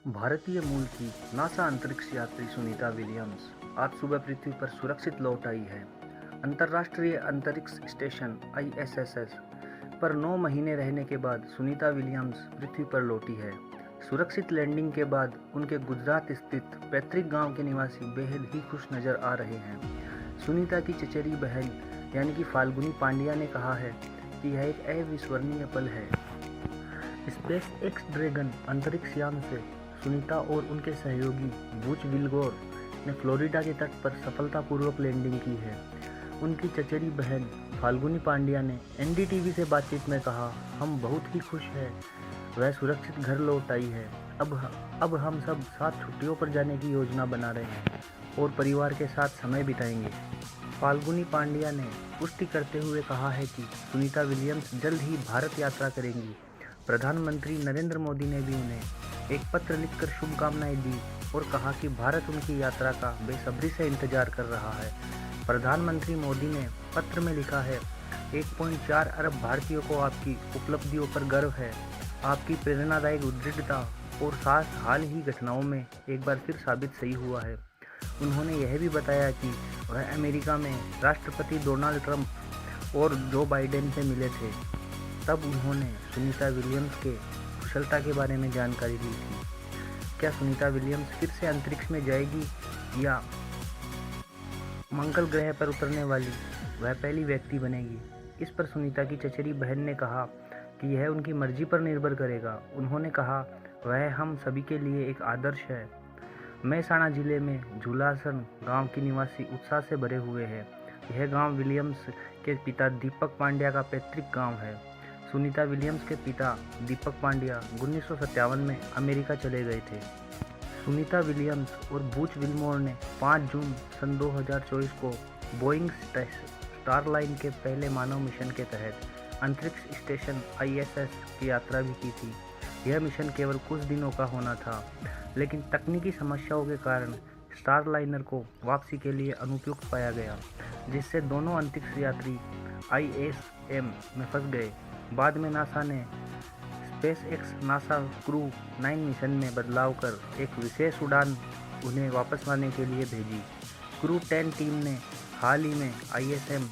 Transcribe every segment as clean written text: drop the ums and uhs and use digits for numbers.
भारतीय मूल की नासा अंतरिक्ष यात्री सुनीता विलियम्स आज सुबह पृथ्वी पर सुरक्षित लौट आई है। अंतर्राष्ट्रीय अंतरिक्ष स्टेशन ISS पर 9 महीने रहने के बाद सुनीता विलियम्स पृथ्वी पर लौटी है। सुरक्षित लैंडिंग के बाद उनके गुजरात स्थित पैतृक गांव के निवासी बेहद ही खुश नजर आ रहे हैं। सुनीता की चचेरी बहन यानी कि फाल्गुनी पांड्या ने कहा है कि यह एक अविस्मरणीय पल है। स्पेस एक्स ड्रैगन अंतरिक्ष यान से सुनीता और उनके सहयोगी बूच विल्गोर ने फ्लोरिडा के तट पर सफलतापूर्वक लैंडिंग की है। उनकी चचेरी बहन फाल्गुनी पांड्या ने NDTV से बातचीत में कहा, हम बहुत ही खुश हैं, वह सुरक्षित घर लौट आई है। अब हम सब साथ छुट्टियों पर जाने की योजना बना रहे हैं और परिवार के साथ समय बिताएंगे। फाल्गुनी पांड्या ने पुष्टि करते हुए कहा है कि सुनीता विलियम्स जल्द ही भारत यात्रा करेंगी। प्रधानमंत्री नरेंद्र मोदी ने भी उन्हें एक पत्र लिखकर शुभकामनाएं दी और कहा कि भारत उनकी यात्रा का बेसब्री से इंतजार कर रहा है। प्रधानमंत्री मोदी ने पत्र में लिखा है, 1.4 अरब भारतीयों को आपकी उपलब्धियों पर गर्व है। आपकी प्रेरणादायक दृढ़ता और साहस हाल ही घटनाओं में एक बार फिर साबित सही हुआ है। उन्होंने यह भी बताया कि वह अमेरिका में राष्ट्रपति डोनाल्ड ट्रंप और जो बाइडेन से मिले थे। तब उन्होंने सुनीता विलियम्स के कुशलता के बारे में जानकारी दी थी। क्या सुनीता विलियम्स फिर से अंतरिक्ष में जाएगी या मंगल ग्रह पर उतरने वाली वह पहली व्यक्ति बनेगी? इस पर सुनीता की चचेरी बहन ने कहा कि यह उनकी मर्जी पर निर्भर करेगा। उन्होंने कहा, वह हम सभी के लिए एक आदर्श है। मेहसाणा जिले में झूलासन गांव की निवासी उत्साह से भरे हुए हैं। यह गांव विलियम्स के पिता दीपक पांड्या का पैतृक गांव है। सुनीता विलियम्स के पिता दीपक पांड्या 1957 में अमेरिका चले गए थे। सुनीता विलियम्स और बूच विल्मोर ने 5 जून सन 2024 को बोइंग स्टारलाइन के पहले मानव मिशन के तहत अंतरिक्ष स्टेशन ISS की यात्रा भी की थी। यह मिशन केवल कुछ दिनों का होना था, लेकिन तकनीकी समस्याओं के कारण स्टारलाइनर को वापसी के लिए अनुपयुक्त पाया गया, जिससे दोनों अंतरिक्ष यात्री ISM में फंस गए। बाद में नासा ने space x NASA crew 9 mission में बदलाव कर एक विशेष उड़ान उन्हें वापस लाने के लिए भेजी। क्रू 10 टीम ने हाल ही में ISM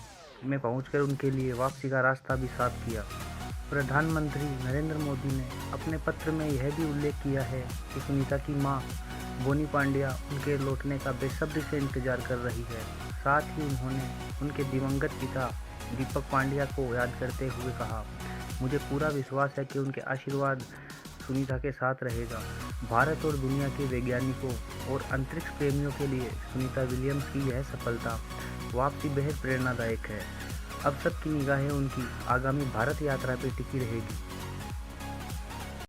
में पहुंचकर उनके लिए वापसी का रास्ता भी साफ किया। प्रधानमंत्री नरेंद्र मोदी ने अपने पत्र में यह भी उल्लेख किया है कि सुनीता की मां बोनी पांड्या उनके लौटने का बेसब्री से इंतजार कर रही है। साथ ही उन्होंने उनके दिवंगत पिता दीपक पांड्या को याद करते हुए कहा, मुझे पूरा विश्वास है कि उनके आशीर्वाद सुनीता के साथ रहेगा। भारत और दुनिया के वैज्ञानिकों और अंतरिक्ष प्रेमियों के लिए सुनीता विलियम्स की यह सफलता वापसी बेहद प्रेरणादायक है। अब सबकी निगाहें उनकी आगामी भारत यात्रा पर टिकी रहेगी।